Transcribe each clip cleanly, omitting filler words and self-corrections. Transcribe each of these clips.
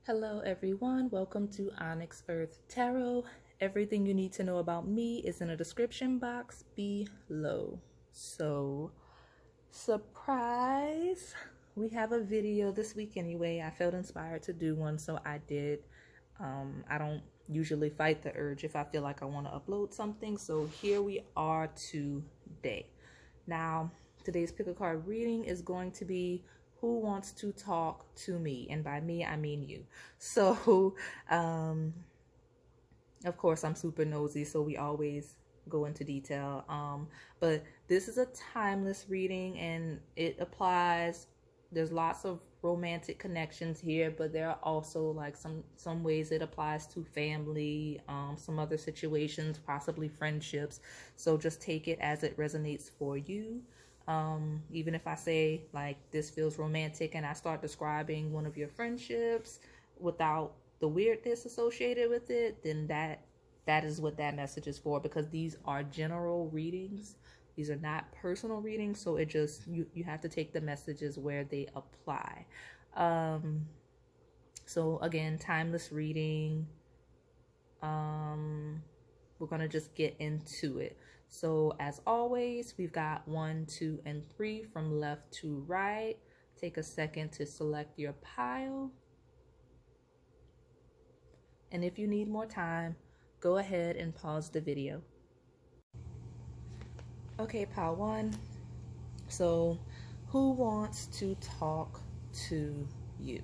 Hello everyone, welcome to Onyx Earth Tarot. Everything you need to know about me is in a description box below. So, surprise! We have a video this week anyway. I felt inspired to do one, so I did. I don't usually fight the urge if I feel like I want to upload something. So here we are today. Now, today's pick a card reading is going to be who wants to talk to me, and by me I mean you. So of course I'm super nosy, so we always go into detail, but this is a timeless reading and it applies. There's lots of romantic connections here, but there are also like some ways it applies to family, some other situations, possibly friendships. So just take it as it resonates for you. Even if I say like this feels romantic and I start describing one of your friendships without the weirdness associated with it, then that is what that message is for, because these are general readings. These are not personal readings, so it just you have to take the messages where they apply. So again, timeless reading. We're gonna just get into it. So as always, we've got 1, 2, and 3 from left to right. Take a second to select your pile. And if you need more time, go ahead and pause the video. Okay, pile 1. So who wants to talk to you?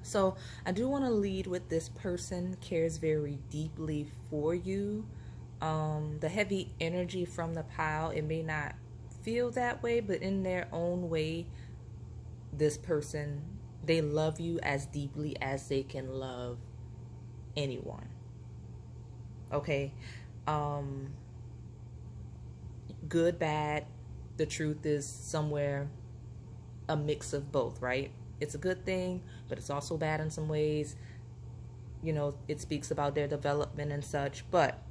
So I do want to lead with this person cares very deeply for you. The heavy energy from the pile, it may not feel that way, but in their own way, this person, they love you as deeply as they can love anyone. Okay. Good, bad, the truth is somewhere a mix of both, right? It's a good thing, but it's also bad in some ways. You know, it speaks about their development and such. But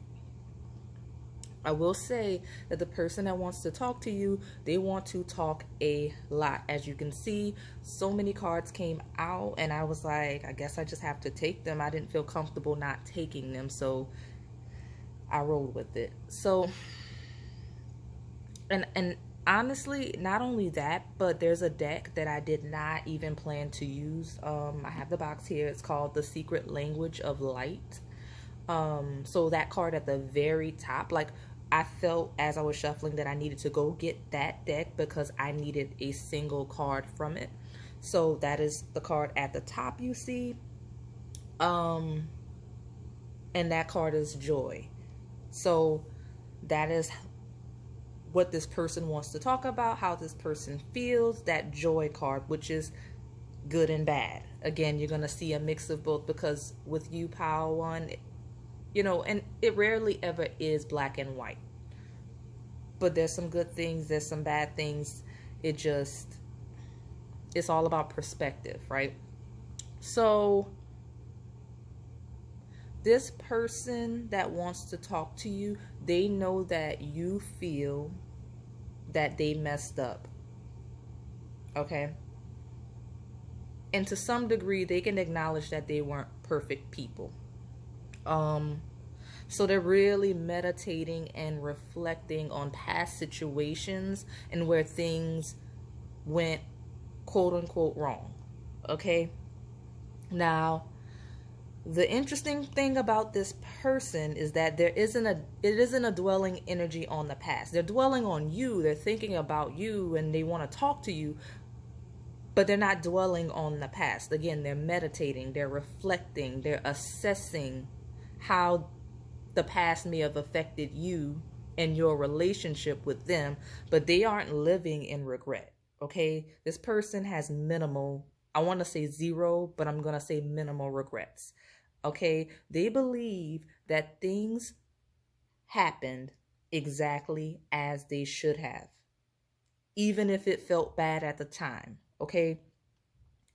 I will say that the person that wants to talk to you, they want to talk a lot. As you can see, so many cards came out and I was like, I guess I just have to take them. I didn't feel comfortable not taking them, so I rolled with it. So, and honestly, not only that, but there's a deck that I did not even plan to use. I have the box here. It's called The Secret Language of Light. So that card at the very top, like I felt as I was shuffling that I needed to go get that deck because I needed a single card from it. So that is the card at the top you see. And that card is Joy. So that is what this person wants to talk about, how this person feels, that Joy card, which is good and bad. Again, you're going to see a mix of both, because with you, pile 1, you know, and it rarely ever is black and white. But there's some good things, there's some bad things. It's all about perspective, right? So this person that wants to talk to you, they know that you feel that they messed up. Okay? And to some degree, they can acknowledge that they weren't perfect people. So they're really meditating and reflecting on past situations and where things went quote unquote wrong. Okay? Now, the interesting thing about this person is that it isn't a dwelling energy on the past. They're dwelling on you. They're thinking about you and they want to talk to you, but they're not dwelling on the past. Again, they're meditating, they're reflecting, they're assessing how the past may have affected you and your relationship with them, but they aren't living in regret. Okay? This person has minimal, I want to say zero, but I'm going to say minimal regrets. Okay? They believe that things happened exactly as they should have, even if it felt bad at the time. Okay?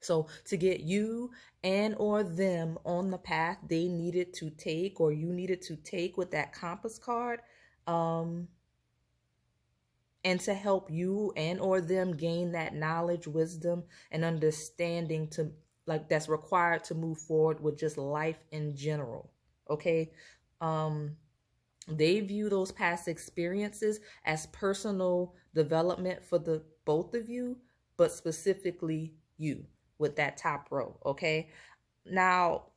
So to get you and or them on the path they needed to take, or you needed to take with that compass card, and to help you and or them gain that knowledge, wisdom, and understanding to like that's required to move forward with just life in general. Okay. Um, they view those past experiences as personal development for the both of you, but specifically you with that top row. Okay. Now,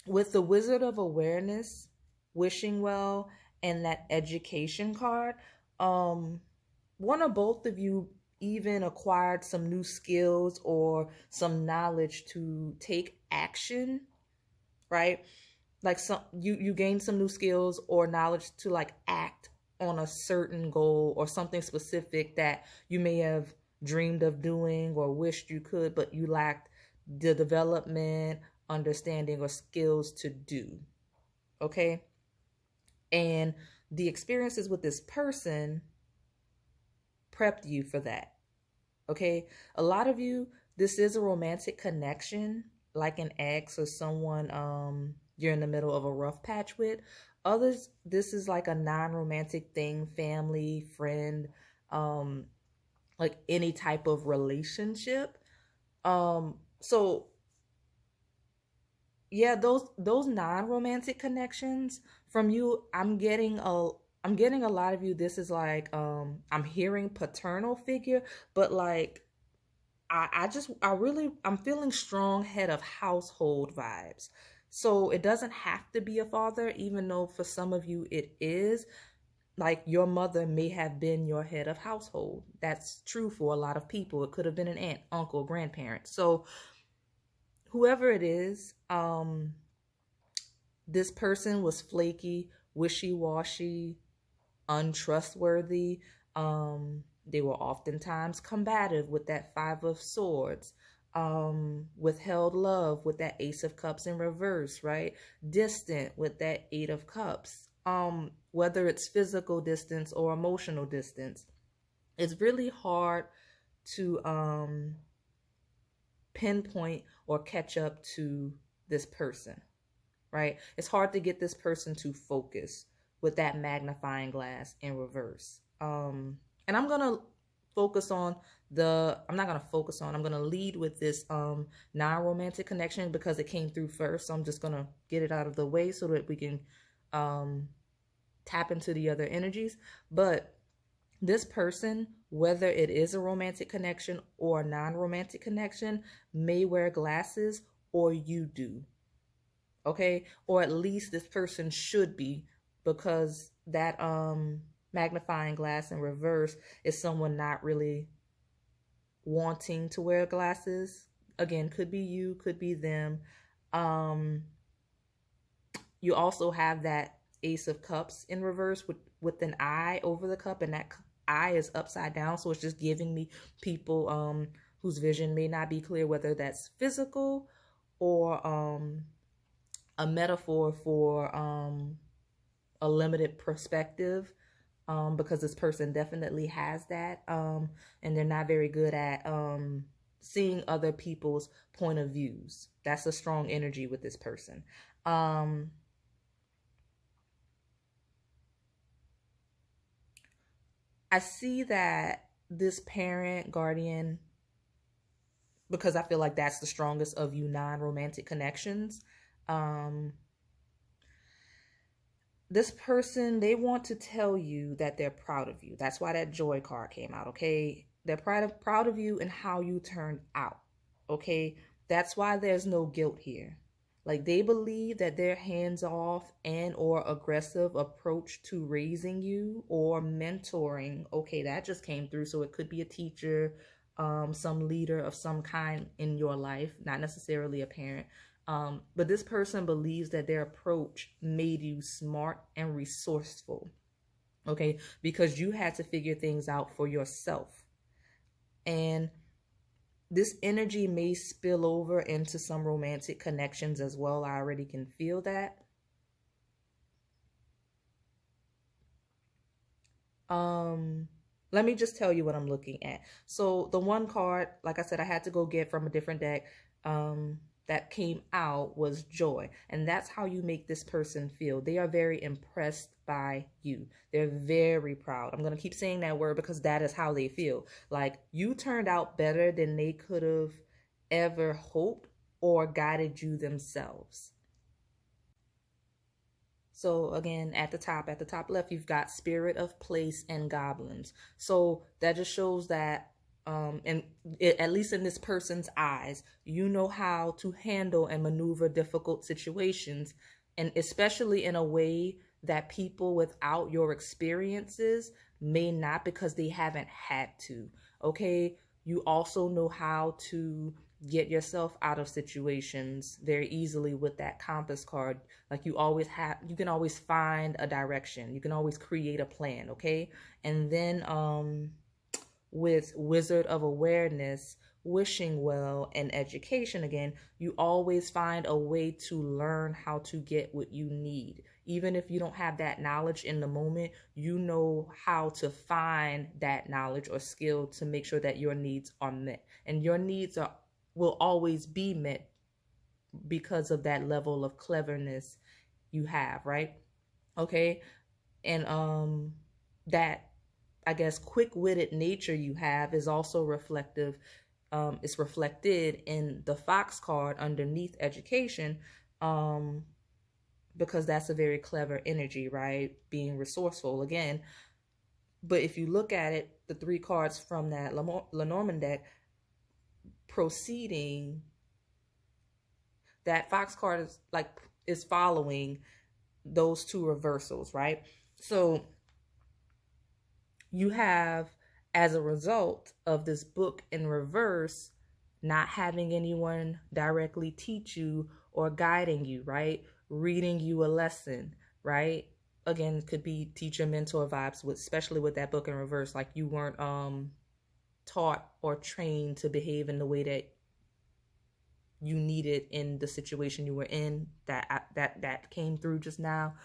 with the Wizard of Awareness, wishing well, and that education card, um, one or both of you even acquired some new skills or some knowledge to take action, right? Like some you gain some new skills or knowledge to like act on a certain goal or something specific that you may have dreamed of doing or wished you could, but you lacked the development, understanding, or skills to do. Okay. And the experiences with this person prepped you for that. Okay. A lot of you, this is a romantic connection, like an ex or someone you're in the middle of a rough patch with. Others, this is like a non-romantic thing, family, friend, um, like any type of relationship. So yeah, those non-romantic connections from you, I'm getting a lot of you. This is like I'm hearing paternal figure, but like I'm feeling strong head of household vibes. So it doesn't have to be a father, even though for some of you it is. Like your mother may have been your head of household. That's true for a lot of people. It could have been an aunt, uncle, grandparent. So whoever it is, this person was flaky, wishy-washy, untrustworthy. They were oftentimes combative with that Five of Swords, withheld love with that Ace of Cups in reverse, right? Distant with that Eight of Cups. Whether it's physical distance or emotional distance, it's really hard to pinpoint or catch up to this person, right? It's hard to get this person to focus with that magnifying glass in reverse. And I'm going to focus on I'm not going to focus on, I'm going to lead with this non-romantic connection because it came through first. So I'm just going to get it out of the way so that we can tap into the other energies. But this person, whether it is a romantic connection or a non-romantic connection, may wear glasses or you do. Okay, or at least this person should be, because that magnifying glass in reverse is someone not really wanting to wear glasses. Again, could be you, could be them. You also have that Ace of Cups in reverse with an eye over the cup, and that eye is upside down, so it's just giving me people whose vision may not be clear, whether that's physical or a metaphor for a limited perspective, because this person definitely has that, and they're not very good at seeing other people's point of views. That's a strong energy with this person. I see that this parent, guardian, because I feel like that's the strongest of you non-romantic connections. This person, they want to tell you that they're proud of you. That's why that joy card came out, okay? They're proud of you and how you turned out, okay? That's why there's no guilt here. Like they believe that their hands-off and or aggressive approach to raising you or mentoring, okay, that just came through. So it could be a teacher, some leader of some kind in your life, not necessarily a parent. But this person believes that their approach made you smart and resourceful, okay, because you had to figure things out for yourself. And this energy may spill over into some romantic connections as well. I already can feel that. Let me just tell you what I'm looking at. So the one card, like I said, I had to go get from a different deck, that came out was joy. And that's how you make this person feel. They are very impressed by you. They're very proud. I'm going to keep saying that word because that is how they feel. Like you turned out better than they could have ever hoped or guided you themselves. So again, at the top left, you've got spirit of place and goblins. So that just shows that, and at least in this person's eyes, you know how to handle and maneuver difficult situations, and especially in a way that people without your experiences may not, because they haven't had to. Okay, you also know how to get yourself out of situations very easily with that compass card. Like you can always find a direction, you can always create a plan. Okay, and then with Wizard of Awareness, wishing well, and education, again, you always find a way to learn how to get what you need. Even if you don't have that knowledge in the moment, you know how to find that knowledge or skill to make sure that your needs are met. And your needs will always be met because of that level of cleverness you have, right? Okay. And that, I guess, quick-witted nature you have is also reflective. It's reflected in the fox card underneath education, because that's a very clever energy, right? Being resourceful again. But if you look at it, the 3 cards from that Lenormand deck proceeding, that fox card is following those 2 reversals, right? So you have, as a result of this book in reverse, not having anyone directly teach you or guiding you, right? Reading you a lesson, right? Again, could be teacher mentor vibes, especially with that book in reverse. Like you weren't taught or trained to behave in the way that you needed in the situation you were in. That came through just now.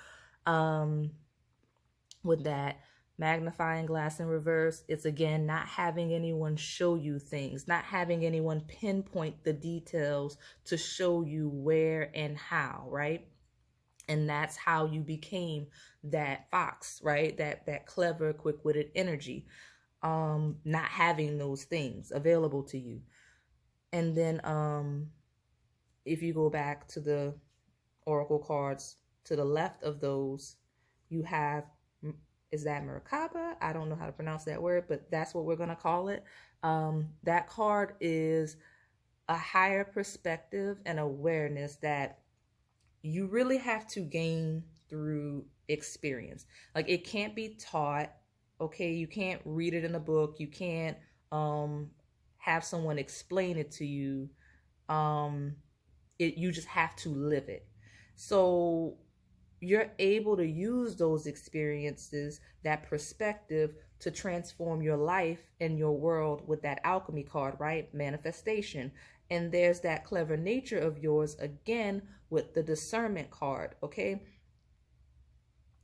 With that magnifying glass in reverse, it's again not having anyone show you things, not having anyone pinpoint the details to show you where and how, right? And that's how you became that fox, right? That clever, quick-witted energy, not having those things available to you. And then if you go back to the oracle cards to the left of those, you have, is that Merkaba? I don't know how to pronounce that word, but that's what we're going to call it. That card is a higher perspective and awareness that you really have to gain through experience. Like it can't be taught. Okay, you can't read it in a book. You can't have someone explain it to you. You just have to live it. So you're able to use those experiences, that perspective, to transform your life and your world with that alchemy card, right? Manifestation. And there's that clever nature of yours again with the discernment card, okay?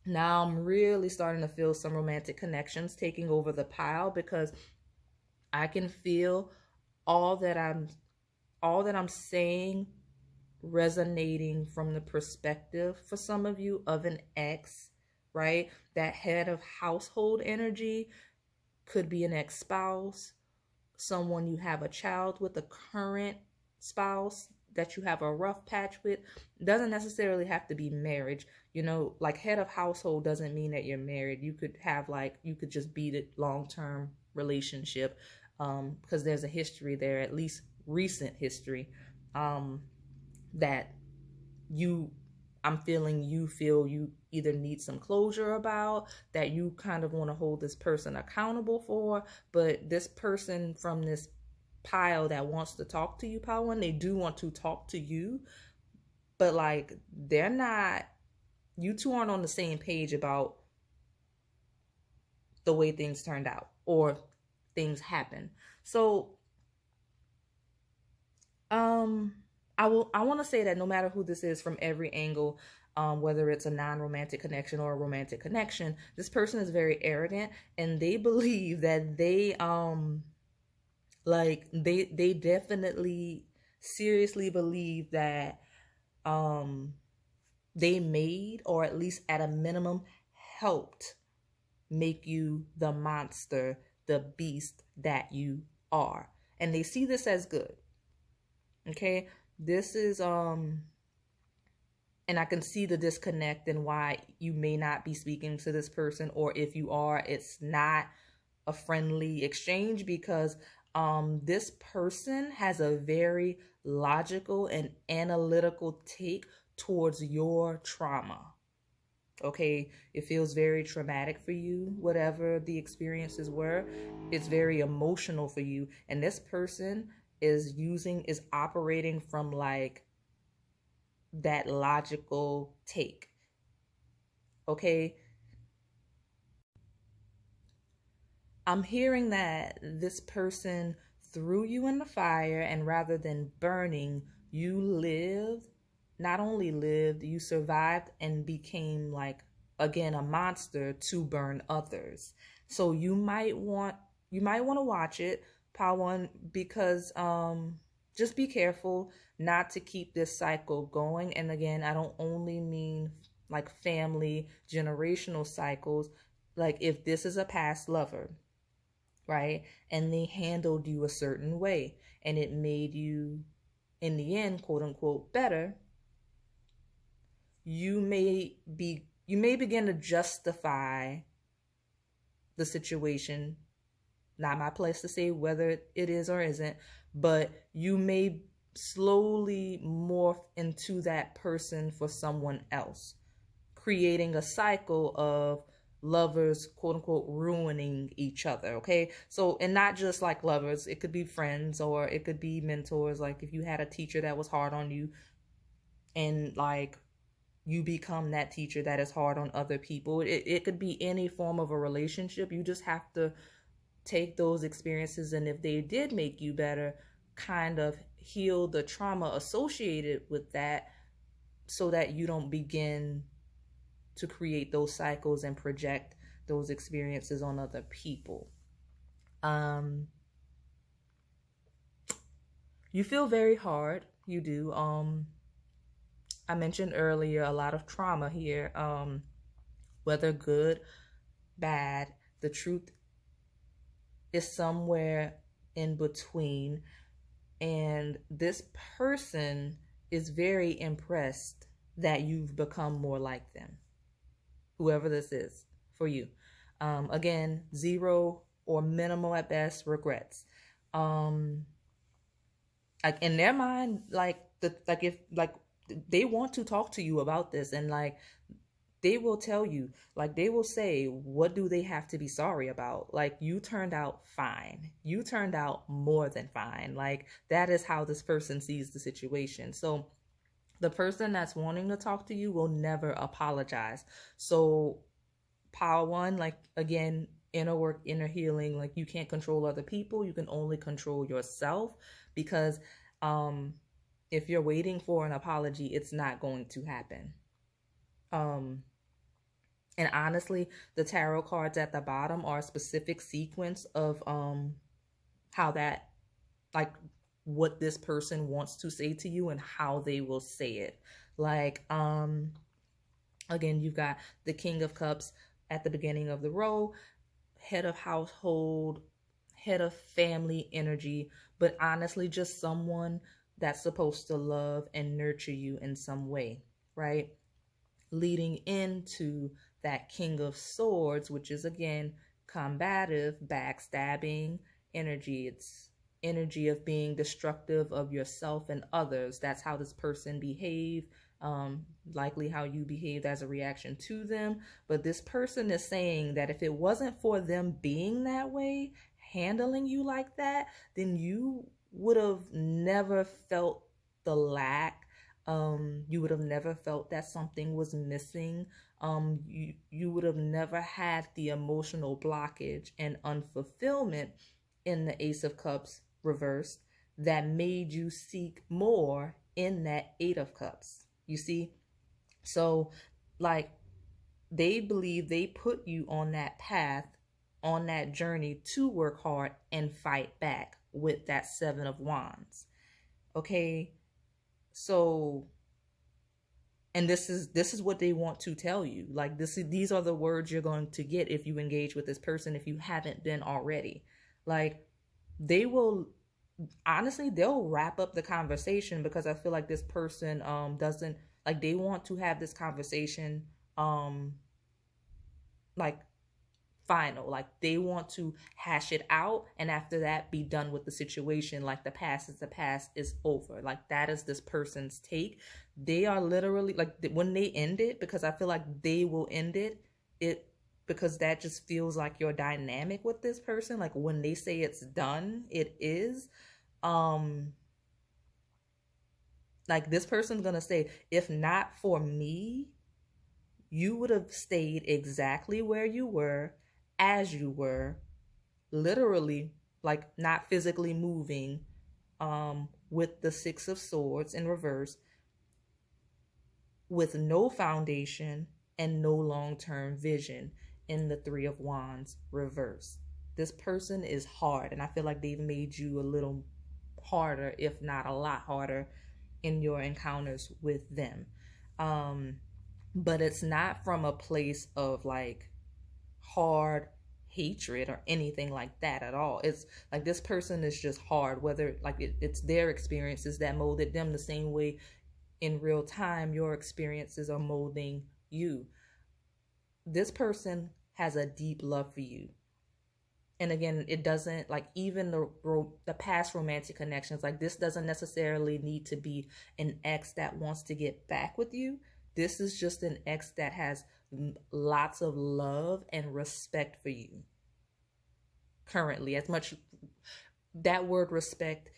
Now I'm really starting to feel some romantic connections taking over the pile, because I can feel all that I'm saying resonating from the perspective, for some of you, of an ex, right? That head of household energy could be an ex-spouse, someone you have a child with, a current spouse that you have a rough patch with. Doesn't necessarily have to be marriage. You know, like head of household doesn't mean that you're married. You could have you could just be the long-term relationship, because there's a history there, at least recent history, that I'm feeling you feel you either need some closure about, that you kind of want to hold this person accountable for. But this person from this pile that wants to talk to you, pile 1, they do want to talk to you, but like they're not, you two aren't on the same page about the way things turned out or things happen. So I want to say that no matter who this is, from every angle, whether it's a non-romantic connection or a romantic connection, this person is very arrogant, and they believe that they they definitely seriously believe that they made, or at least at a minimum helped make you the monster, the beast that you are. And they see this as good. Okay, This is and I can see the disconnect and why you may not be speaking to this person, or if you are, it's not a friendly exchange, because this person has a very logical and analytical take towards your trauma. Okay, it feels very traumatic for you, whatever the experiences were. It's very emotional for you, and this person is operating from like that logical take. Okay, I'm hearing that this person threw you in the fire, and rather than burning, you lived. Not only lived, you survived and became like, again, a monster to burn others. So you might want to watch it, Power One, because just be careful not to keep this cycle going. And again, I don't only mean like family generational cycles. Like if this is a past lover, right? And they handled you a certain way and it made you, in the end, quote unquote, better, you may begin to justify the situation. Not my place to say whether it is or isn't, but you may slowly morph into that person for someone else, creating a cycle of lovers, quote unquote, ruining each other. Okay, so, and not just like lovers, it could be friends or it could be mentors. Like if you had a teacher that was hard on you, and like you become that teacher that is hard on other people. It could be any form of a relationship. You just have to take those experiences, and if they did make you better, kind of heal the trauma associated with that, so that you don't begin to create those cycles and project those experiences on other people. You feel very hard. You do. I mentioned earlier a lot of trauma here. Whether good, bad, the truth is somewhere in between. And this person is very impressed that you've become more like them, whoever this is for you. Again, zero or minimal at best regrets. Like in their mind, if they want to talk to you about this, and like they will tell you, like they will say, what do they have to be sorry about? Like you turned out fine. You turned out more than fine. Like that is how this person sees the situation. So the person that's wanting to talk to you will never apologize. So Power One, like again, inner work, inner healing, like you can't control other people. You can only control yourself, because if you're waiting for an apology, it's not going to happen. And honestly, the tarot cards at the bottom are a specific sequence of how that, like what this person wants to say to you and how they will say it. Like again, you've got the King of Cups at the beginning of the row, head of household, head of family energy, but honestly just someone that's supposed to love and nurture you in some way, right? Leading into that King of Swords, which is again combative, backstabbing energy. It's energy of being destructive of yourself and others. That's how this person behaved, likely how you behaved as a reaction to them. But this person is saying that if it wasn't for them being that way, handling you like that, then you would have never felt the lack. You would have never felt that something was missing. You would have never had the emotional blockage and unfulfillment in the Ace of Cups reversed that made you seek more in that Eight of Cups. You see? So, like, they believe they put you on that path, on that journey to work hard and fight back with that Seven of Wands. Okay? So, and this is what they want to tell you. Like these are the words you're going to get if you engage with this person, if you haven't been already. Like they will honestly, they'll wrap up the conversation because I feel like this person doesn't, like, they want to have this conversation um like final, like they want to hash it out, and after that be done with the situation. Like the past is the past, is over. Like that is this person's take. They are literally like, when they end it, because I feel like they will end it because that just feels like your dynamic with this person. Like when they say it's done, it is. um like this person's gonna say, if not for me, you would have stayed exactly where you were, as you were, literally, like not physically moving, with the Six of Swords in reverse, with no foundation and no long-term vision in the Three of Wands reverse. This person is hard, and I feel like they've made you a little harder, if not a lot harder, in your encounters with them. um but it's not from a place of like hard hatred or anything like that at all. It's like this person is just hard, whether like it's their experiences that molded them the same way in real time your experiences are molding you. This person has a deep love for you. And again, it doesn't, like, even the past romantic connections, like this doesn't necessarily need to be an ex that wants to get back with you. This is just an ex that has lots of love and respect for you currently, as much, that word respect,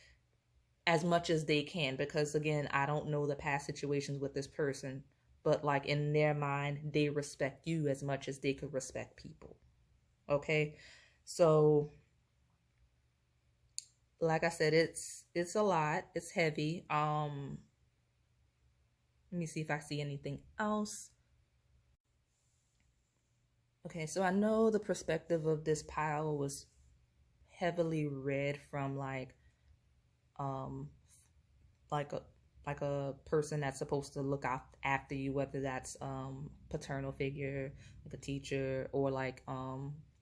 as much as they can, because again, I don't know the past situations with this person, but like in their mind, they respect you as much as they could respect people. Okay, so like I said, it's a lot, it's heavy. Let me see if I see anything else. Okay, so I know the perspective of this pile was heavily read from um like a a person that's supposed to look out after you, whether that's paternal figure, like a teacher, or like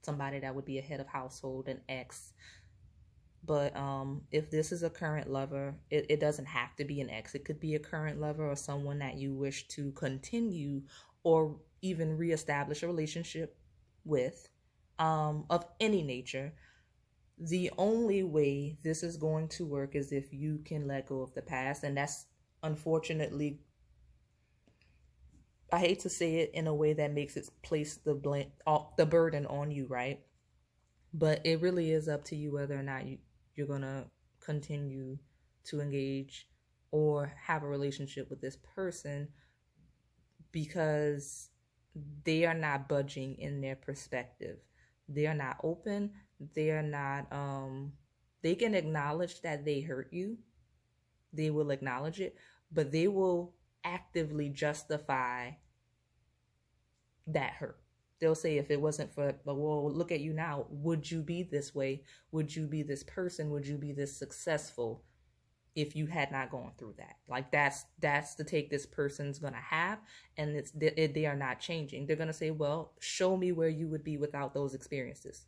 somebody that would be a head of household, an ex. But if this is a current lover, it doesn't have to be an ex. It could be a current lover or someone that you wish to continue or even reestablish a relationship with, of any nature. The only way this is going to work is if you can let go of the past. And that's, unfortunately, I hate to say it in a way that makes it place the burden on you, right? But it really is up to you whether or not you're gonna continue to engage or have a relationship with this person, because they are not budging in their perspective. They are not open. They are not they can acknowledge that they hurt you. They will acknowledge it, but they will actively justify that hurt. They'll say, if it wasn't for, well, look at you now. Would you be this way? Would you be this person? Would you be this successful if you had not gone through that? Like that's the take this person's gonna have, and they are not changing. They're gonna say, well, show me where you would be without those experiences.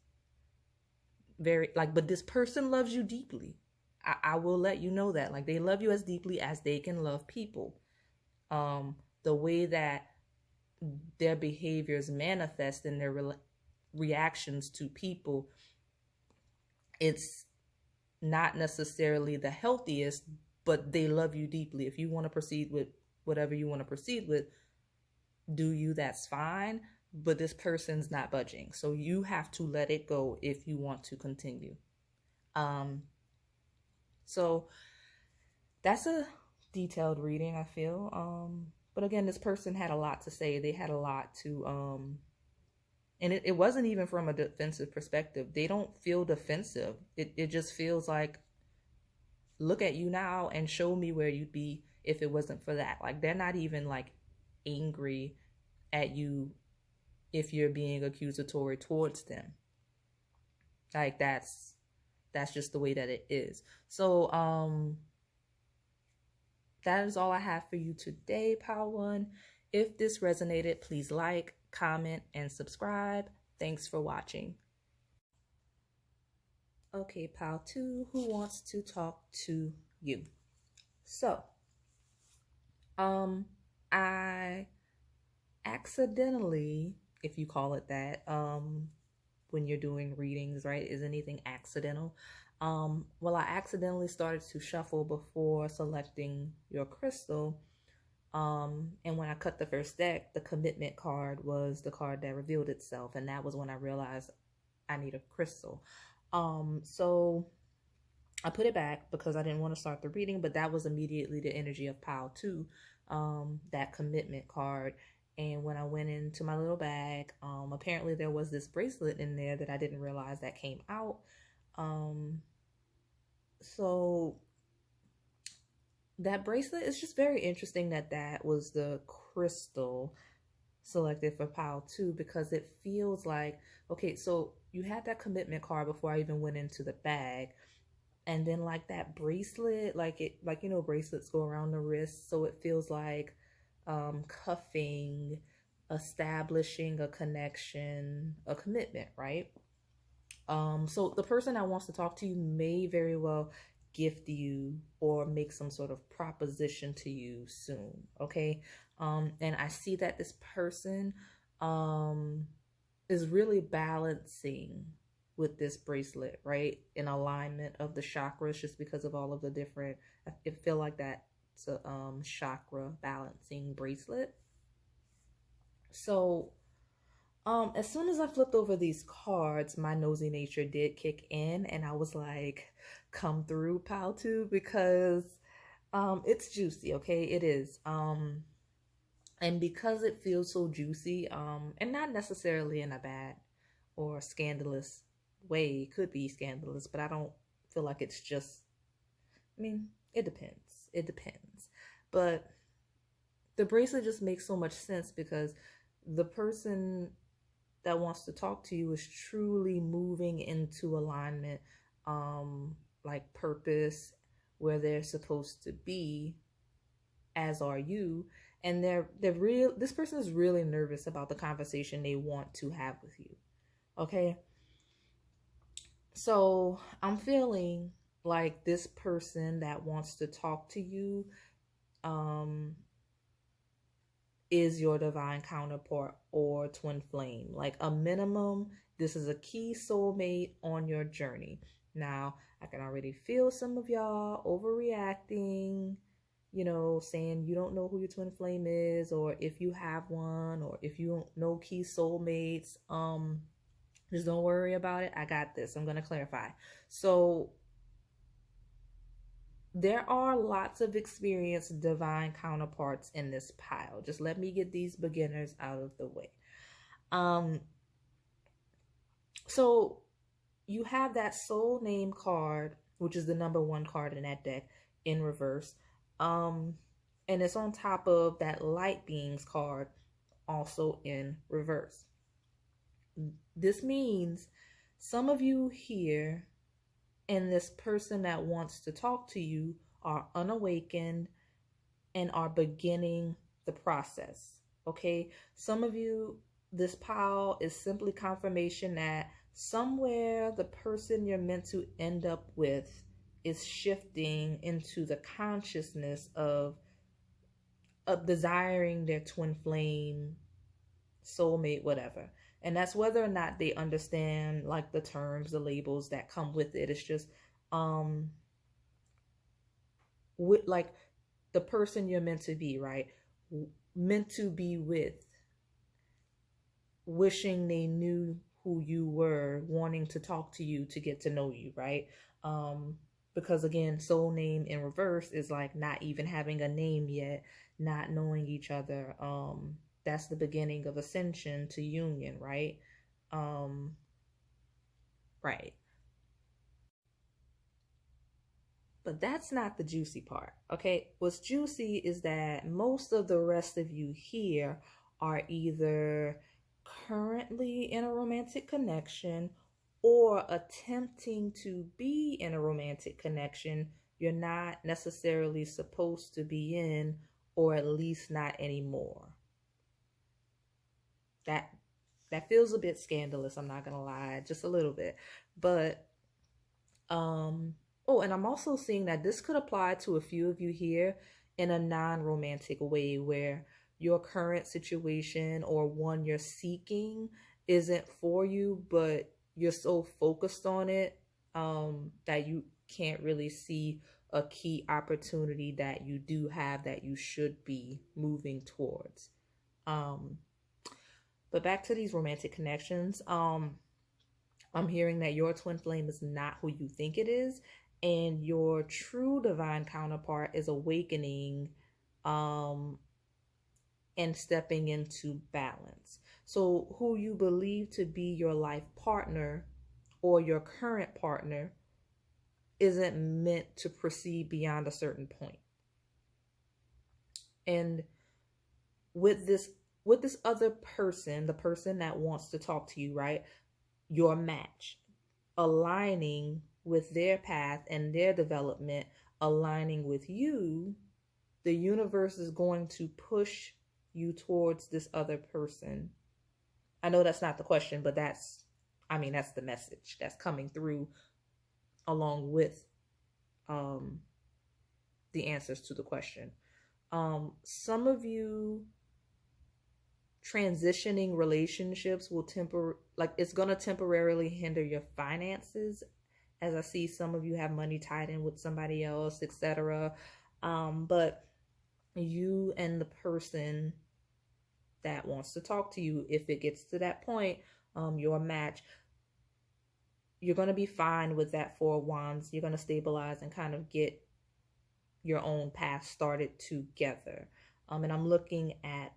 Very like, but this person loves you deeply. I will let you know that. Like, they love you as deeply as they can love people. The way that their behaviors manifest in their reactions to people, it's not necessarily the healthiest, but they love you deeply. If you want to proceed with whatever you want to proceed with, do you, that's fine. But this person's not budging, so you have to let it go if you want to continue. um so that's a detailed reading, I feel. But again, this person had a lot to say. They had a lot to and it wasn't even from a defensive perspective. They don't feel defensive. It just feels like, look at you now and show me where you'd be if it wasn't for that. Like, they're not even like angry at you if you're being accusatory towards them. Like, that's just the way that it is. So that is all I have for you today, Pile One. If this resonated, please like, comment, and subscribe. Thanks for watching. Okay, pile two, who wants to talk to you? So, um, I accidentally, if you call it that, when you're doing readings, right? Is anything accidental? Well, I accidentally started to shuffle before selecting your crystal. And when I cut the first deck, the commitment card was the card that revealed itself. And that was when I realized I need a crystal. So I put it back because I didn't want to start the reading, but that was immediately the energy of pile two, that commitment card. And when I went into my little bag, apparently there was this bracelet in there that I didn't realize that came out. So that bracelet is just very interesting that that was the crystal selected for pile two, because it feels like, okay, so you had that commitment card before I even went into the bag. And then like that bracelet, like, you know, bracelets go around the wrist. So it feels like cuffing, establishing a connection, a commitment, right? So the person that wants to talk to you may very well gift you or make some sort of proposition to you soon. Okay. And I see that this person is really balancing with this bracelet, right? In alignment of the chakras, just because of all of the different, I feel like that's a chakra balancing bracelet. So as soon as I flipped over these cards, my nosy nature did kick in, and I was like, come through, pal two, because it's juicy, okay? It is. And because it feels so juicy, and not necessarily in a bad or scandalous way, it could be scandalous, but I don't feel like it's just, I mean, it depends. It depends. But the bracelet just makes so much sense because the person that wants to talk to you is truly moving into alignment, like purpose, where they're supposed to be, as are you. And they're real, this person is really nervous about the conversation they want to have with you. Okay. So I'm feeling like this person that wants to talk to you um is your divine counterpart or twin flame. Like a minimum, this is a key soulmate on your journey. Now, I can already feel some of y'all overreacting, you know, saying you don't know who your twin flame is, or if you have one, or if you don't know key soulmates, just don't worry about it. I got this. I'm going to clarify. So there are lots of experienced divine counterparts in this pile. Just let me get these beginners out of the way. Um, so you have that soul name card, which is the number one card in that deck, in reverse. And it's on top of that light beings card, also in reverse. This means some of you here and this person that wants to talk to you are unawakened and are beginning the process. Okay, some of you, this pile is simply confirmation that somewhere the person you're meant to end up with is shifting into the consciousness of desiring their twin flame, soulmate, whatever. And that's whether or not they understand like the terms, the labels that come with it. It's just with like the person you're meant to be, right? Meant to be with, wishing they knew who you were, wanting to talk to you to get to know you, right? Because again, soul name in reverse is like not even having a name yet, not knowing each other. That's the beginning of ascension to union, right? Right. But that's not the juicy part, okay? What's juicy is that most of the rest of you here are either currently in a romantic connection or attempting to be in a romantic connection you're not necessarily supposed to be in, or at least not anymore. That feels a bit scandalous, I'm not gonna lie, just a little bit. But Oh, and I'm also seeing that this could apply to a few of you here in a non-romantic way where your current situation or one you're seeking isn't for you, but you're so focused on it that you can't really see a key opportunity that you do have that you should be moving towards. Um, but back to these romantic connections. I'm hearing that your twin flame is not who you think it is, and your true divine counterpart is awakening um, and stepping into balance. So, who you believe to be your life partner or your current partner isn't meant to proceed beyond a certain point. And with this other person, the person that wants to talk to you, right? Your match, aligning with their path and their development, aligning with you, the universe is going to push you towards this other person. I know that's not the question, but that's the message that's coming through along with the answers to the question. Some of you transitioning relationships will it's going to temporarily hinder your finances, as I see some of you have money tied in with somebody else, etc. But you and the person that wants to talk to you, if it gets to that point, your match, you're going to be fine with that Four of Wands. You're going to stabilize and kind of get your own path started together. And I'm looking at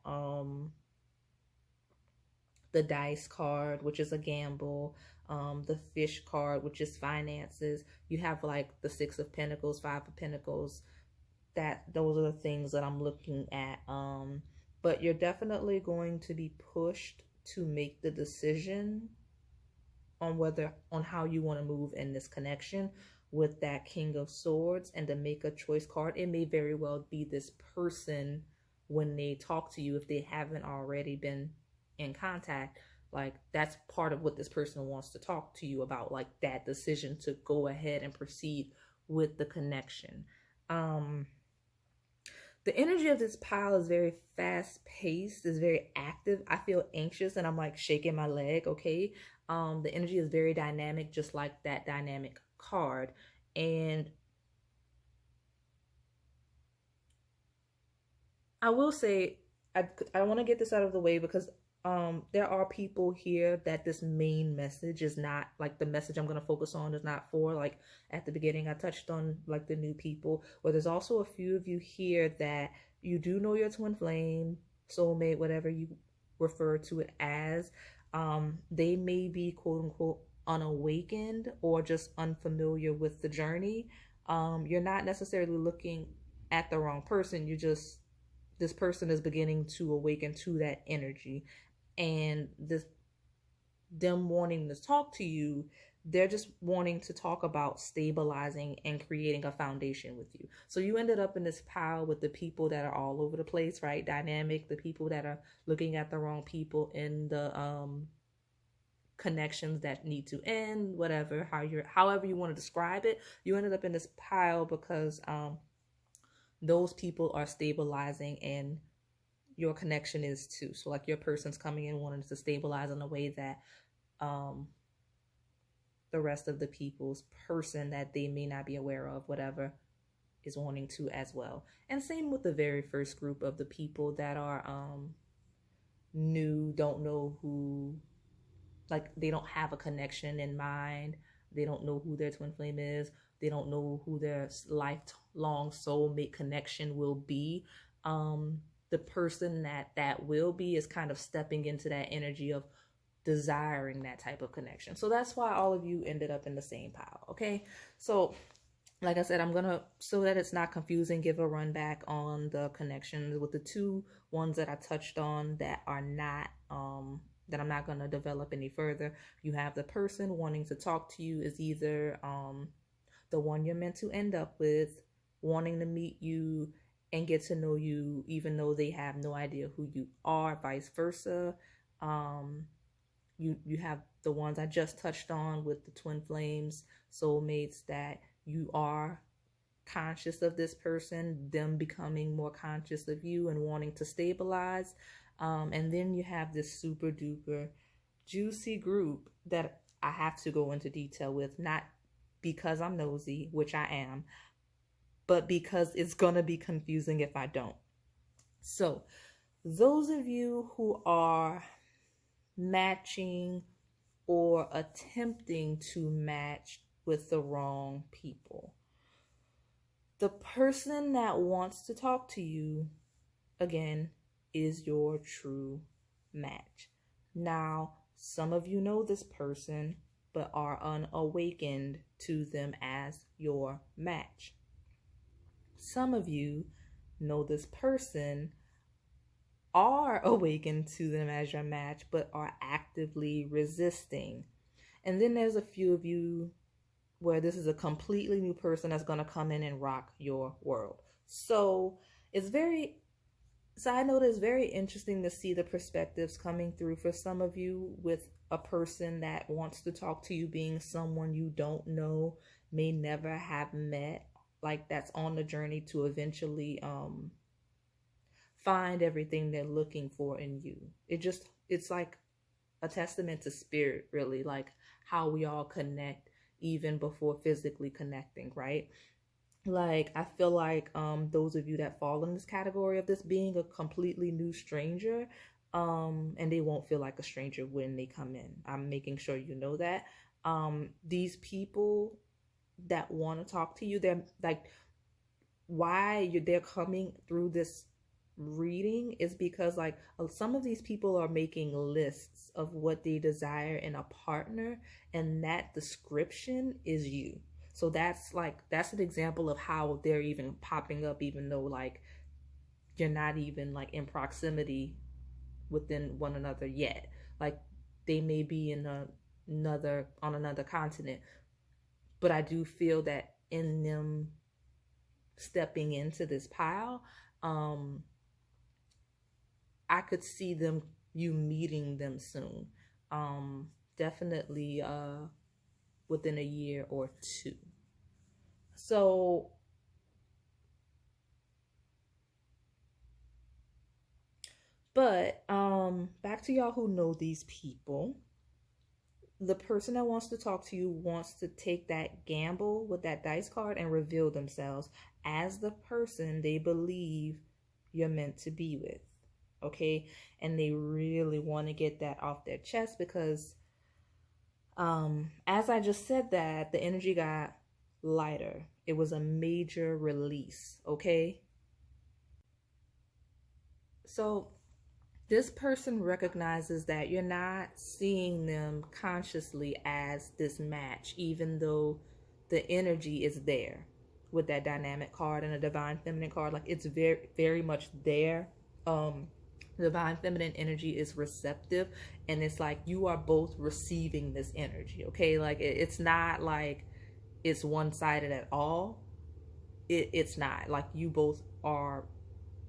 the dice card, which is a gamble, the fish card, which is finances. You have like the Six of Pentacles, Five of Pentacles. Those are the things that I'm looking at. But you're definitely going to be pushed to make the decision on how you want to move in this connection with that King of Swords, and to make a choice card. It may very well be this person when they talk to you, if they haven't already been in contact. Like, that's part of what this person wants to talk to you about, like that decision to go ahead and proceed with the connection. The energy of this pile is very fast paced, is very active. I feel anxious and I'm like shaking my leg, okay? The energy is very dynamic, just like that dynamic card. And I will say, I want to get this out of the way because there are people here that this main message is not, like the message I'm going to focus on is not for. Like at the beginning, I touched on like the new people, or there's also a few of you here that you do know your twin flame, soulmate, whatever you refer to it as. They may be quote unquote unawakened or just unfamiliar with the journey. You're not necessarily looking at the wrong person. This person is beginning to awaken to that energy, and them wanting to talk to you, they're just wanting to talk about stabilizing and creating a foundation with you. So you ended up in this pile with the people that are all over the place, right? Dynamic, the people that are looking at the wrong people in the connections that need to end, whatever, however you want to describe it. You ended up in this pile because those people are stabilizing and your connection is too. So like your person's coming in wanting to stabilize in a way that the rest of the people's person that they may not be aware of, whatever, is wanting to as well. And same with the very first group of the people that are new, don't know who, like they don't have a connection in mind. They don't know who their twin flame is. They don't know who their lifelong soulmate connection will be. The person that will be is kind of stepping into that energy of desiring that type of connection. So that's why all of you ended up in the same pile, okay? So like I said, I'm gonna, so that it's not confusing, give a run back on the connections with the two ones that I touched on that are not that I'm not gonna develop any further. You have the person wanting to talk to you is either the one you're meant to end up with, wanting to meet you and get to know you even though they have no idea who you are, vice versa. You have the ones I just touched on with the twin flames, soulmates, that you are conscious of this person, them becoming more conscious of you and wanting to stabilize. And then you have this super duper juicy group that I have to go into detail with, not because I'm nosy, which I am, but because it's going to be confusing if I don't. So, those of you who are matching or attempting to match with the wrong people, the person that wants to talk to you, again, is your true match. Now, some of you know this person, but are unawakened to them as your match. Some of you know this person, are awakened to them as your match, but are actively resisting. And then there's a few of you where this is a completely new person that's going to come in and rock your world. So side note, it's very interesting to see the perspectives coming through for some of you, with a person that wants to talk to you being someone you don't know, may never have met, like that's on the journey to eventually find everything they're looking for in you. It's like a testament to spirit, really, like how we all connect even before physically connecting, right? Like, I feel like those of you that fall in this category of this being a completely new stranger, and they won't feel like a stranger when they come in. I'm making sure you know that. These people that want to talk to you, they're like, they're coming through this reading is because, like, some of these people are making lists of what they desire in a partner, and that description is you. So that's an example of how they're even popping up, even though like you're not even like in proximity within one another yet. Like, they may be on another continent, but I do feel that in them stepping into this pile, I could see you meeting them soon. Definitely within a year or two. So but back to y'all who know these people. The person that wants to talk to you wants to take that gamble with that dice card and reveal themselves as the person they believe you're meant to be with. Okay? And they really want to get that off their chest because as I just said, that the energy got lighter. It was a major release, okay? So this person recognizes that you're not seeing them consciously as this match, even though the energy is there with that dynamic card and a divine feminine card. Like, it's very, very much there. Divine feminine energy is receptive, and it's like you are both receiving this energy, okay? Like, it's not like it's one-sided at all. It's not. Like, you both are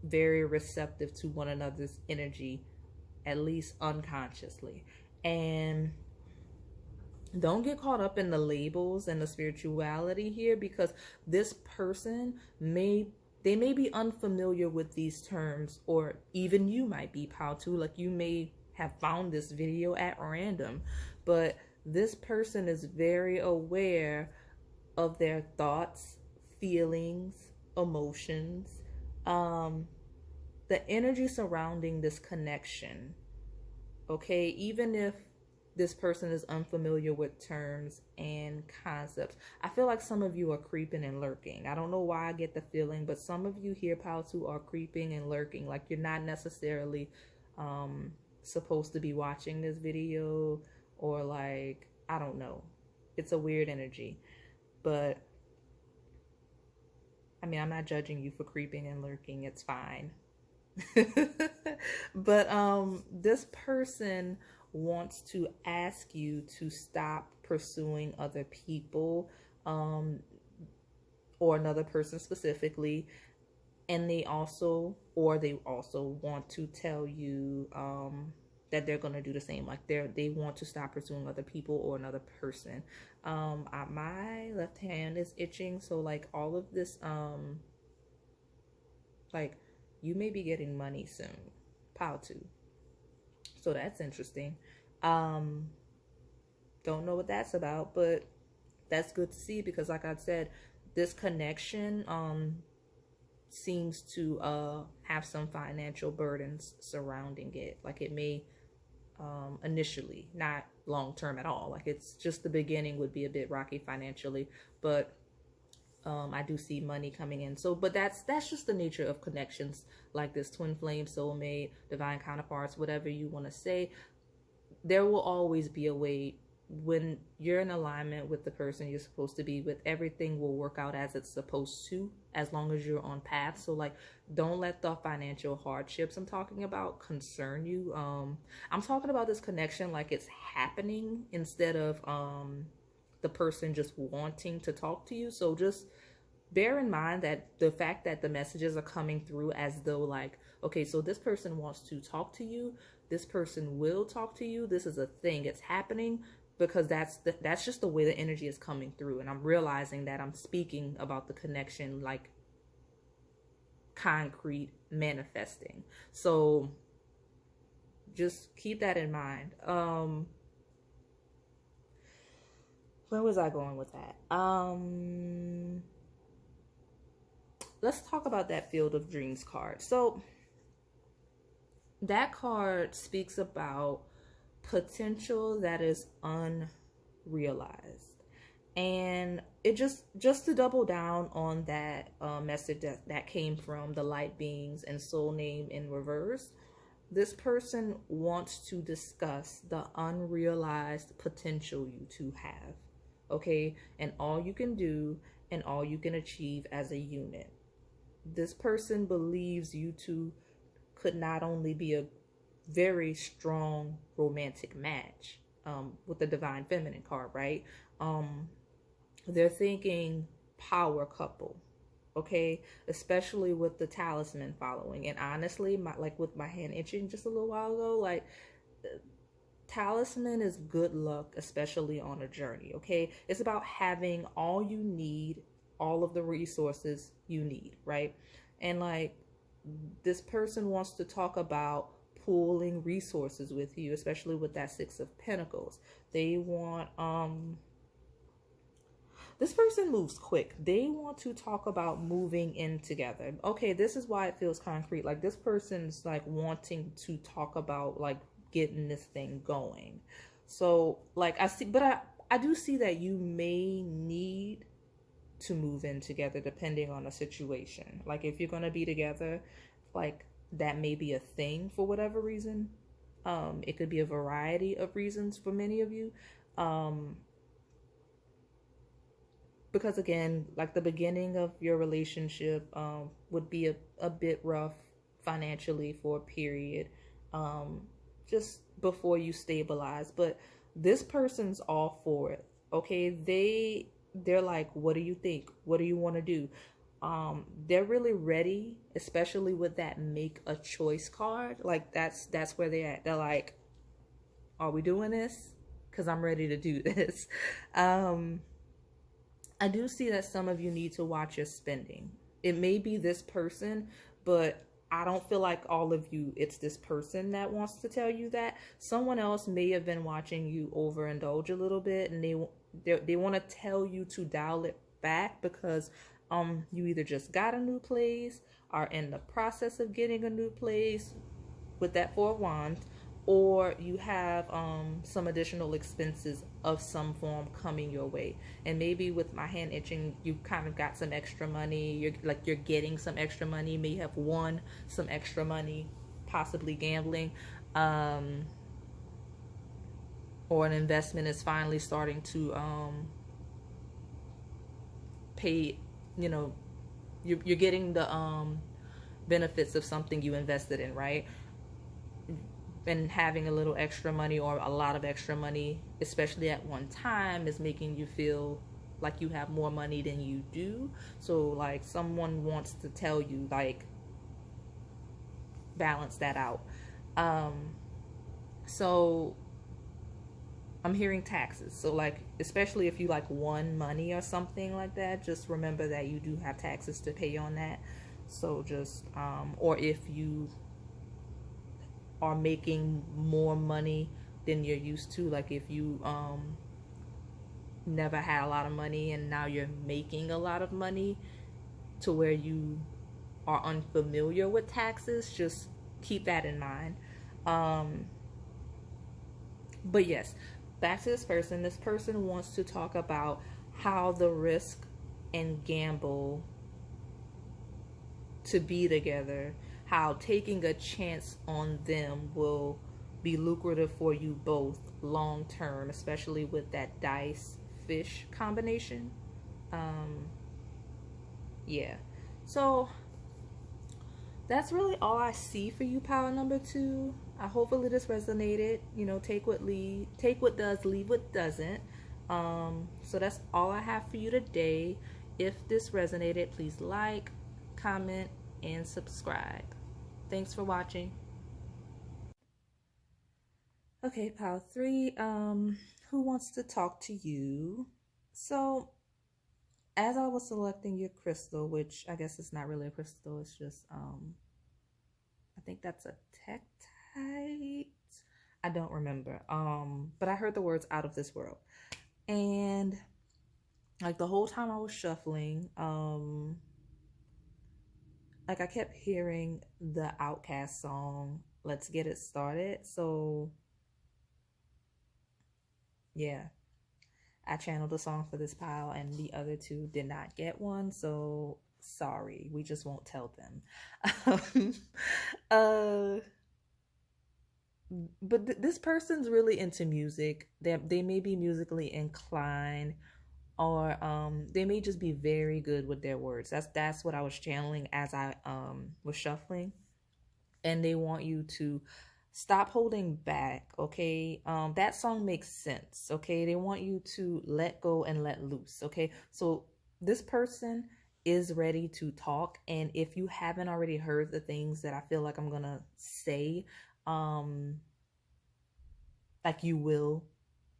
very receptive to one another's energy, at least unconsciously. And don't get caught up in the labels and the spirituality here, because this person may be unfamiliar with these terms, or even you might be, pal, too. Like, you may have found this video at random, but this person is very aware of their thoughts, feelings, emotions, the energy surrounding this connection. Okay, even if this person is unfamiliar with terms and concepts, I feel like some of you are creeping and lurking. I don't know why I get the feeling, but some of you here, pals, who are creeping and lurking. Like, you're not necessarily supposed to be watching this video, or like, I don't know. It's a weird energy. But I mean, I'm not judging you for creeping and lurking. It's fine. But this person wants to ask you to stop pursuing other people, or another person specifically, and they also want to tell you that they're going to do the same. Like they want to stop pursuing other people or another person. My left hand is itching, so like all of this, like you may be getting money soon. Pile two. So that's interesting. Don't know what that's about, but that's good to see, because like I said, this connection seems to have some financial burdens surrounding it. Like it may initially, not long term at all. Like it's just the beginning would be a bit rocky financially, but I do see money coming in. So, but that's just the nature of connections like this: twin flame, soulmate, divine counterparts, whatever you want to say. There will always be a way. When you're in alignment with the person you're supposed to be with, everything will work out as it's supposed to, as long as you're on path. So like, don't let the financial hardships I'm talking about concern you. I'm talking about this connection like it's happening, instead of the person just wanting to talk to you. So just bear in mind that the fact that the messages are coming through as though like, okay, so this person wants to talk to you, this person will talk to you, this is a thing, it's happening, because that's just the way the energy is coming through. And I'm realizing that I'm speaking about the connection like concrete manifesting. So just keep that in mind. Where was I going with that? Let's talk about that Field of Dreams card. So that card speaks about potential that is unrealized. And it just to double down on that message that came from the light beings and soul name in reverse, this person wants to discuss the unrealized potential you two have, okay? And all you can do and all you can achieve as a unit. This person believes you two could not only be a very strong romantic match with the divine feminine card, right? They're thinking power couple, okay? Especially with the talisman following. And honestly, like with my hand itching just a little while ago, like talisman is good luck, especially on a journey, okay? It's about having all you need, all of the resources you need, right? And like this person wants to talk about pooling resources with you, especially with that Six of Pentacles. They want this person moves quick. They want to talk about moving in together. Okay, this is why it feels concrete. Like this person's like wanting to talk about like getting this thing going. So like I see, but I do see that you may need to move in together depending on the situation. Like if you're going to be together, like that may be a thing for whatever reason. It could be a variety of reasons for many of you. Because again, like the beginning of your relationship would be a bit rough financially for a period, just before you stabilize. But this person's all for it, okay? They're like, what do you think? What do you want to do? They're really ready, especially with that make a choice card. Like that's where they're at. They're like, are we doing this? Because I'm ready to do this. I do see that some of you need to watch your spending. It may be this person, but I don't feel like all of you, it's this person that wants to tell you that. Someone else may have been watching you overindulge a little bit, and they want to tell you to dial it back, because you either just got a new place, are in the process of getting a new place with that Four of Wands, or you have some additional expenses of some form coming your way. And maybe with my hand itching, you kind of got some extra money. You're getting some extra money. You may have won some extra money, possibly gambling, or an investment is finally starting to pay. You know, you're getting the benefits of something you invested in, right? And having a little extra money or a lot of extra money, especially at one time, is making you feel like you have more money than you do. So like someone wants to tell you, like, balance that out. So I'm hearing taxes. So like, especially if you like won money or something like that, just remember that you do have taxes to pay on that. So just or if you are making more money than you're used to, like if you never had a lot of money and now you're making a lot of money to where you are unfamiliar with taxes, just keep that in mind. Um, but yes, back to this person. This person wants to talk about how the risk and gamble to be together, how taking a chance on them will be lucrative for you both long term, especially with that dice fish combination. Um, yeah. So that's really all I see for you, power number two. I hopefully this resonated. You know, take what does, leave what doesn't. So that's all I have for you today. If this resonated, please like, comment, and subscribe. Thanks for watching. Okay, pile three. Who wants to talk to you? So, as I was selecting your crystal, which I guess it's not really a crystal, it's just I think that's a tektite. I don't remember. But I heard the words out of this world. And like the whole time I was shuffling, like I kept hearing the Outcast song, Let's Get It Started. So yeah, I channeled a song for this pile and the other two did not get one. So sorry, we just won't tell them. uh but this person's really into music. They may be musically inclined, or they may just be very good with their words. That's what I was channeling as I was shuffling. And they want you to stop holding back, okay? That song makes sense, okay? They want you to let go and let loose, okay? So this person is ready to talk, and if you haven't already heard the things that I feel like I'm gonna say, like you will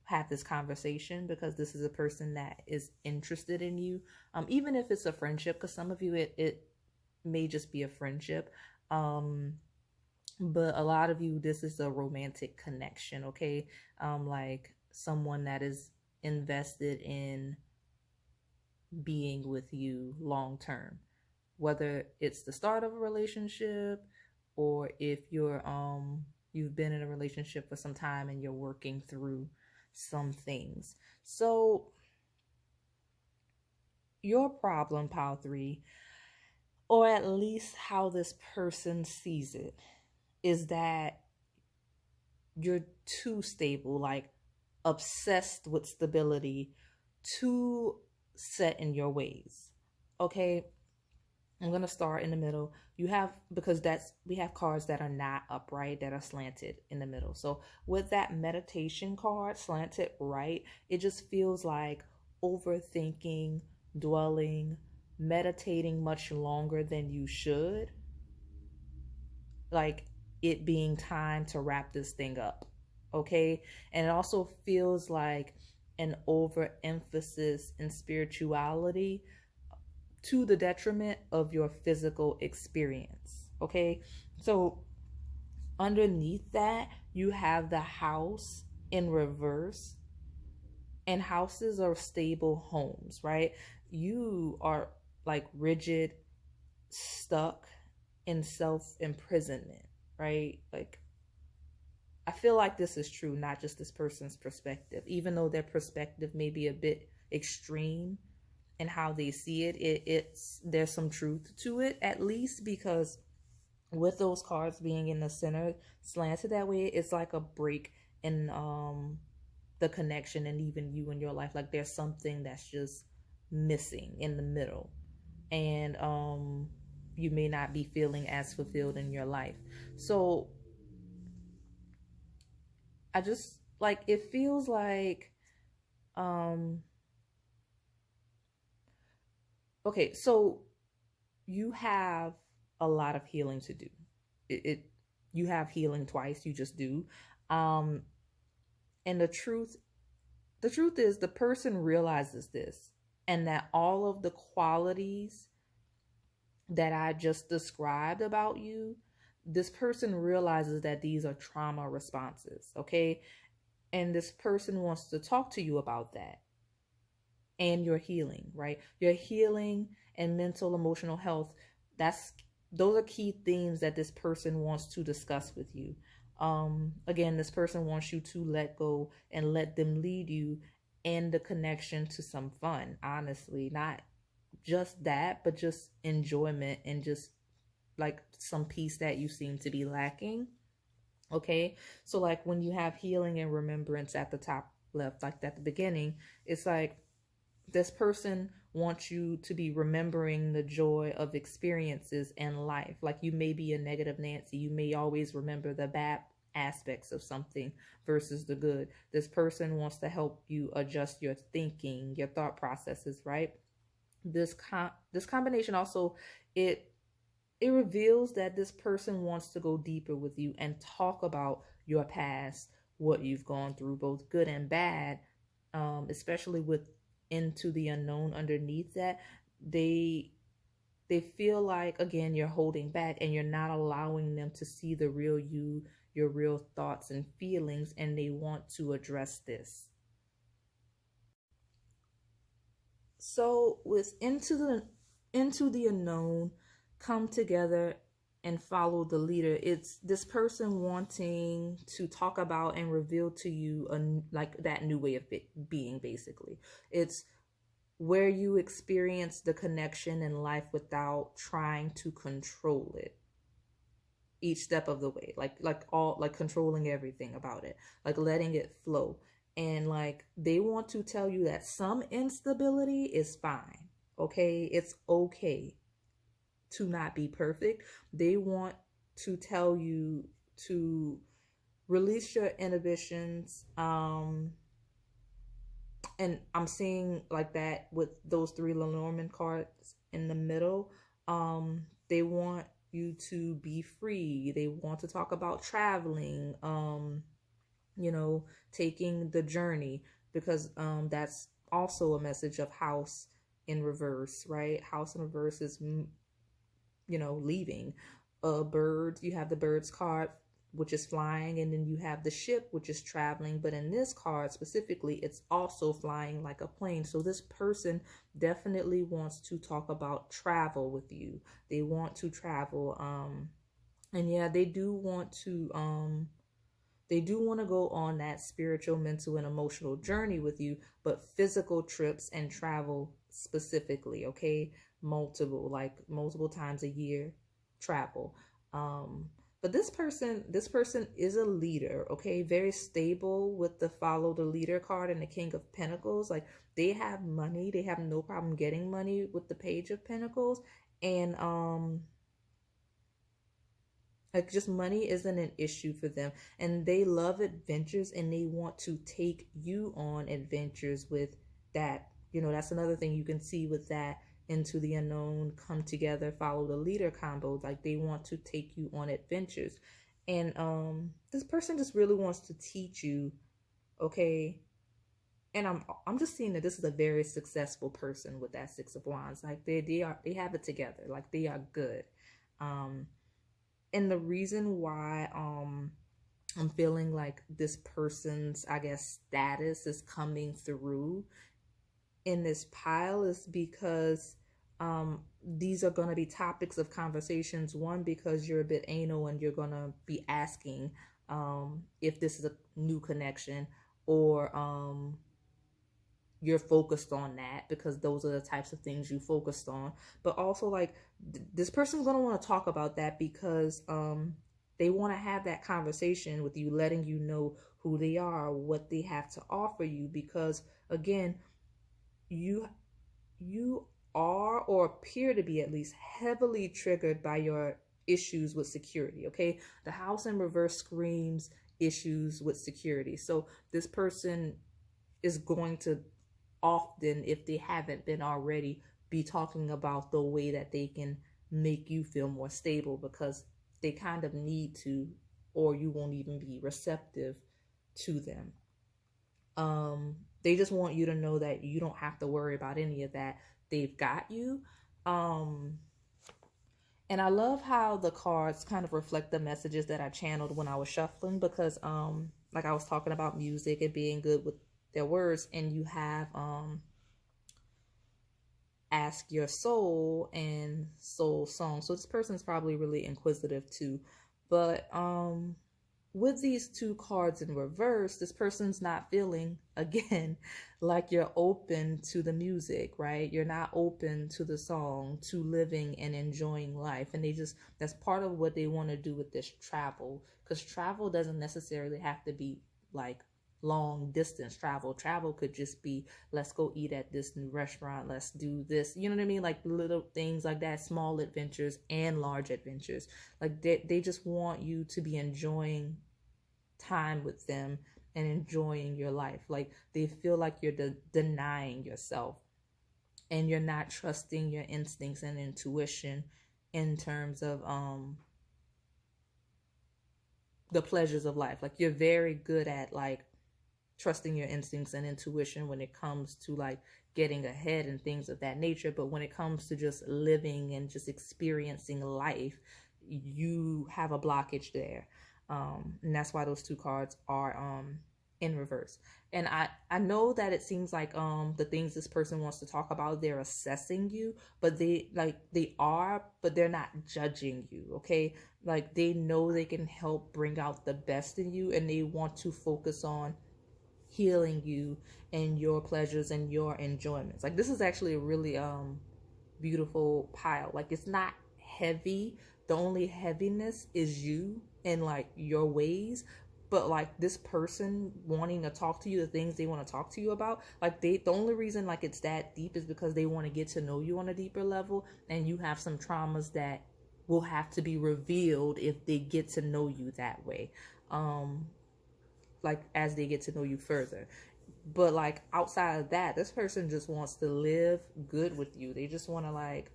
have this conversation, because this is a person that is interested in you, even if it's a friendship, because some of you it may just be a friendship, but a lot of you, this is a romantic connection, okay? Like someone that is invested in being with you long term, whether it's the start of a relationship, or if you've been in a relationship for some time and you're working through some things. So your problem, pile three, or at least how this person sees it, is that you're too stable, like obsessed with stability, too set in your ways. Okay, I'm gonna start in the middle. You have, because that's, we have cards that are not upright, that are slanted in the middle. So with that meditation card slanted right, it just feels like overthinking, dwelling, meditating much longer than you should. Like it being time to wrap this thing up. Okay. And it also feels like an overemphasis in spirituality to the detriment of your physical experience. Okay. So underneath that, you have the house in reverse, and houses are stable homes, right? You are like rigid, stuck in self imprisonment, right? Like, I feel like this is true, not just this person's perspective, even though their perspective may be a bit extreme in how they see it. It's there's some truth to it, at least, because with those cards being in the center slanted that way, it's like a break in the connection, and even you in your life, like there's something that's just missing in the middle, and you may not be feeling as fulfilled in your life. So I just, like, it feels like um okay, so you have a lot of healing to do. It you have healing twice, you just do. Um, and the truth is the person realizes this, and that all of the qualities that I just described about you, this person realizes that these are trauma responses, okay? And this person wants to talk to you about that and your healing, right? Your healing and mental emotional health, that's those are key themes that this person wants to discuss with you. Again, this person wants you to let go and let them lead you in the connection to some fun, honestly, not just that, but just enjoyment and just like some peace that you seem to be lacking. Okay. So like when you have healing and remembrance at the top left, like at the beginning, it's like this person wants you to be remembering the joy of experiences in life. Like you may be a negative Nancy. You may always remember the bad aspects of something versus the good. This person wants to help you adjust your thinking, your thought processes, right? This combination also, it it reveals that this person wants to go deeper with you and talk about your past, what you've gone through, both good and bad, especially with into the unknown underneath that. They they feel like, again, you're holding back and you're not allowing them to see the real you, your real thoughts and feelings, and they want to address this. So with into the unknown, come together and follow the leader. It's this person wanting to talk about and reveal to you like that new way of being. Basically, it's where you experience the connection in life without trying to control it each step of the way, like controlling everything about it, like letting it flow. And like they want to tell you that some instability is fine. Okay, it's okay to not be perfect. They want to tell you to release your inhibitions. And I'm seeing like that with those three Lenormand cards in the middle. They want you to be free. They want to talk about traveling, you know, taking the journey, because that's also a message of house in reverse, right? House in reverse is, you know, leaving. Birds, you have the birds card, which is flying, and then you have the ship, which is traveling. But in this card specifically, it's also flying like a plane. So this person definitely wants to talk about travel with you. They want to travel. And yeah, they do want to go on that spiritual, mental, and emotional journey with you, but physical trips and travel specifically, okay? Multiple times a year travel. But this person is a leader, okay? Very stable with the follow the leader card and the King of Pentacles. Like they have money, they have no problem getting money with the Page of Pentacles. And like just money isn't an issue for them, and they love adventures and they want to take you on adventures with that. You know, that's another thing you can see with that into the unknown, come together, follow the leader combo. Like they want to take you on adventures. And this person just really wants to teach you, okay? And I'm just seeing that this is a very successful person with that Six of Wands. Like they have it together. Like they are good. Um and the reason why I'm feeling like this person's, I guess, status is coming through in this pile is because these are going to be topics of conversations. One, because you're a bit anal and you're going to be asking if this is a new connection, or you're focused on that because those are the types of things you focused on. But also like this person's going to want to talk about that because they want to have that conversation with you, letting you know who they are, what they have to offer you, because again, you are, or appear to be at least, heavily triggered by your issues with security. Okay, the house in reverse screams issues with security. So this person is going to often, if they haven't been already, be talking about the way that they can make you feel more stable, because they kind of need to, or you won't even be receptive to them. They just want you to know that you don't have to worry about any of that. They've got you. And I love how the cards kind of reflect the messages that I channeled when I was shuffling, because like I was talking about music and being good with their words, and you have ask your soul and soul song. So this person's probably really inquisitive too. But with these two cards in reverse, this person's not feeling, again, like you're open to the music, right? You're not open to the song, to living and enjoying life. And that's part of what they want to do with this travel, because travel doesn't necessarily have to be like long distance travel. Travel could just be, let's go eat at this new restaurant, let's do this, you know what I mean? Like little things like that, small adventures and large adventures. Like they just want you to be enjoying time with them and enjoying your life. Like they feel like you're denying yourself and you're not trusting your instincts and intuition in terms of the pleasures of life. Like you're very good at like trusting your instincts and intuition when it comes to like getting ahead and things of that nature, but when it comes to just living and just experiencing life, you have a blockage there. And that's why those two cards are in reverse. And I know that it seems like the things this person wants to talk about, they're assessing you, but they are, but they're not judging you, okay? Like they know they can help bring out the best in you, and they want to focus on healing you and your pleasures and your enjoyments. Like this is actually a really beautiful pile. Like it's not heavy. The only heaviness is you and like your ways. But like this person wanting to talk to you, the things they want to talk to you about, like the only reason like it's that deep is because they want to get to know you on a deeper level, and you have some traumas that will have to be revealed if they get to know you that way. Like as they get to know you further. But like outside of that, this person just wants to live good with you. They just want to like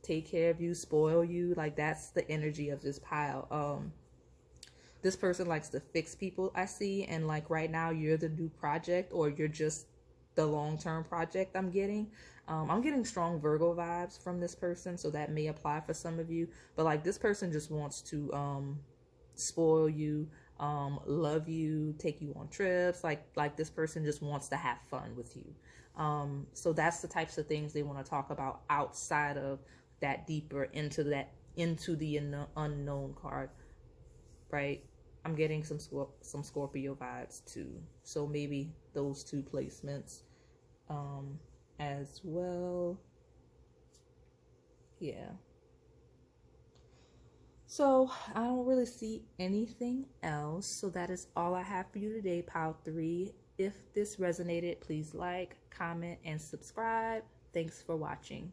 take care of you, spoil you. Like that's the energy of this pile. This person likes to fix people, I see, and like right now you're the new project, or you're just the long-term project. I'm getting strong Virgo vibes from this person, so that may apply for some of you. But like this person just wants to spoil you, love you, take you on trips. Like this person just wants to have fun with you. So that's the types of things they want to talk about outside of that, deeper into the unknown card, right? I'm getting some Scorpio vibes too. So maybe those two placements as well. Yeah. So I don't really see anything else. So that is all I have for you today, Pile 3. If this resonated, please like, comment, and subscribe. Thanks for watching.